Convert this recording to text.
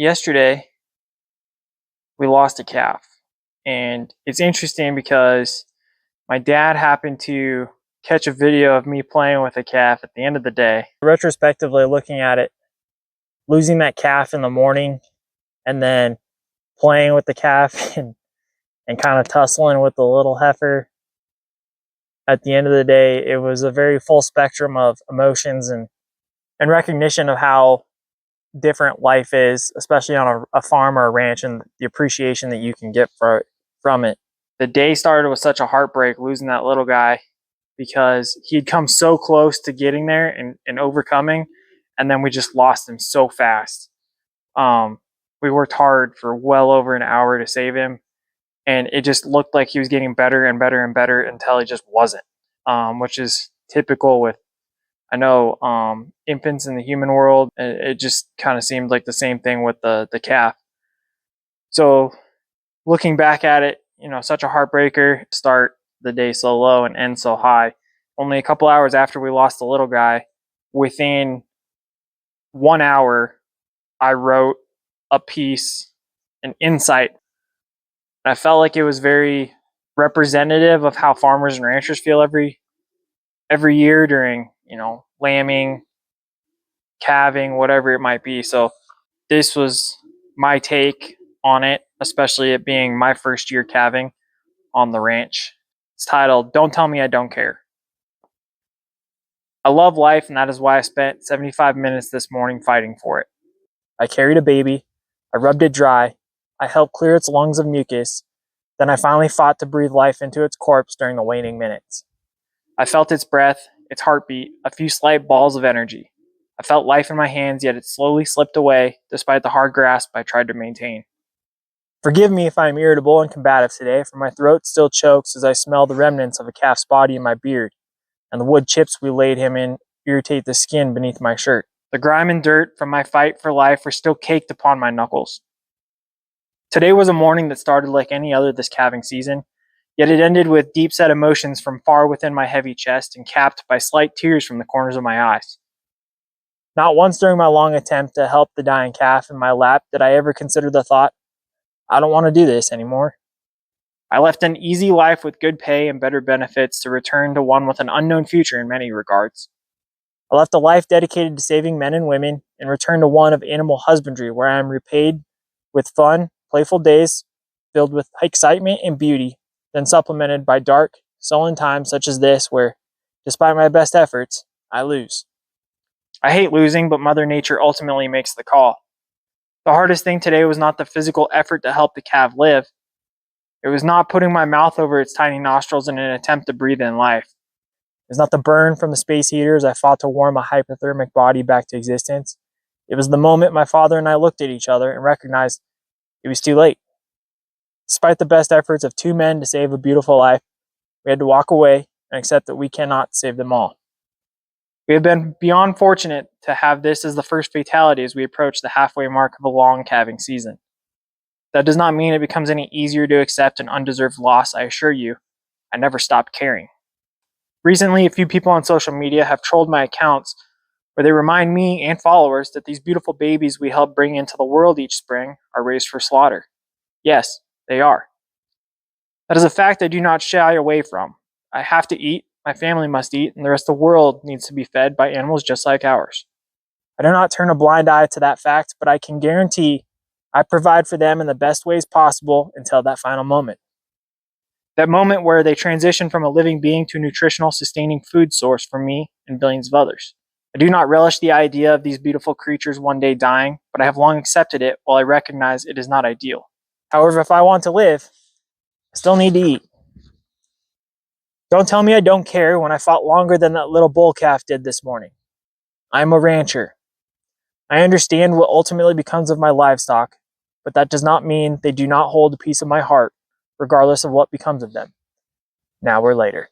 yesterday we lost a calf. And it's interesting because my dad happened to catch a video of me playing with a calf at the end of the day. Retrospectively looking at it, losing that calf in the morning and then playing with the calf and kind of tussling with the little heifer. At the end of the day, it was a very full spectrum of emotions and recognition of how different life is, especially on a farm or a ranch, and the appreciation that you can get from it. The day started with such a heartbreak losing that little guy because he'd come so close to getting there and overcoming, and then we just lost him so fast. We worked hard for well over an hour to save him, and it just looked like he was getting better and better and better until he just wasn't, which is typical with, I know, infants in the human world. It just kind of seemed like the same thing with the calf. So looking back at it, such a heartbreaker. Start the day so low and end so high. Only a couple hours after we lost the little guy, within 1 hour, I wrote a piece, an insight. And I felt like it was very representative of how farmers and ranchers feel every year during, lambing, calving, whatever it might be. So this was my take on it, especially it being my first year calving on the ranch. It's titled, "Don't Tell Me I Don't Care." I love life, and that is why I spent 75 minutes this morning fighting for it. I carried a baby. I rubbed it dry. I helped clear its lungs of mucus. Then I finally fought to breathe life into its corpse during the waning minutes. I felt its breath, its heartbeat, a few slight balls of energy. I felt life in my hands, yet it slowly slipped away, despite the hard grasp I tried to maintain. Forgive me if I am irritable and combative today, for my throat still chokes as I smell the remnants of a calf's body in my beard, and the wood chips we laid him in irritate the skin beneath my shirt. The grime and dirt from my fight for life are still caked upon my knuckles. Today was a morning that started like any other this calving season, yet it ended with deep-set emotions from far within my heavy chest and capped by slight tears from the corners of my eyes. Not once during my long attempt to help the dying calf in my lap did I ever consider the thought, I don't want to do this anymore. I left an easy life with good pay and better benefits to return to one with an unknown future in many regards. I left a life dedicated to saving men and women and returned to one of animal husbandry where I am repaid with fun, playful days filled with excitement and beauty, then supplemented by dark, sullen times such as this where, despite my best efforts, I lose. I hate losing, but Mother Nature ultimately makes the call. The hardest thing today was not the physical effort to help the calf live. It was not putting my mouth over its tiny nostrils in an attempt to breathe in life. It was not the burn from the space heater as I fought to warm a hypothermic body back to existence. It was the moment my father and I looked at each other and recognized it was too late. Despite the best efforts of two men to save a beautiful life, we had to walk away and accept that we cannot save them all. We have been beyond fortunate to have this as the first fatality as we approach the halfway mark of a long calving season. That does not mean it becomes any easier to accept an undeserved loss, I assure you. I never stopped caring. Recently, a few people on social media have trolled my accounts where they remind me and followers that these beautiful babies we help bring into the world each spring are raised for slaughter. Yes, they are. That is a fact I do not shy away from. I have to eat, my family must eat, and the rest of the world needs to be fed by animals just like ours. I do not turn a blind eye to that fact, but I can guarantee I provide for them in the best ways possible until that final moment. That moment where they transition from a living being to a nutritional, sustaining food source for me and billions of others. I do not relish the idea of these beautiful creatures one day dying, but I have long accepted it while I recognize it is not ideal. However, if I want to live, I still need to eat. Don't tell me I don't care when I fought longer than that little bull calf did this morning. I am a rancher. I understand what ultimately becomes of my livestock, but that does not mean they do not hold a piece of my heart, regardless of what becomes of them. Now or later.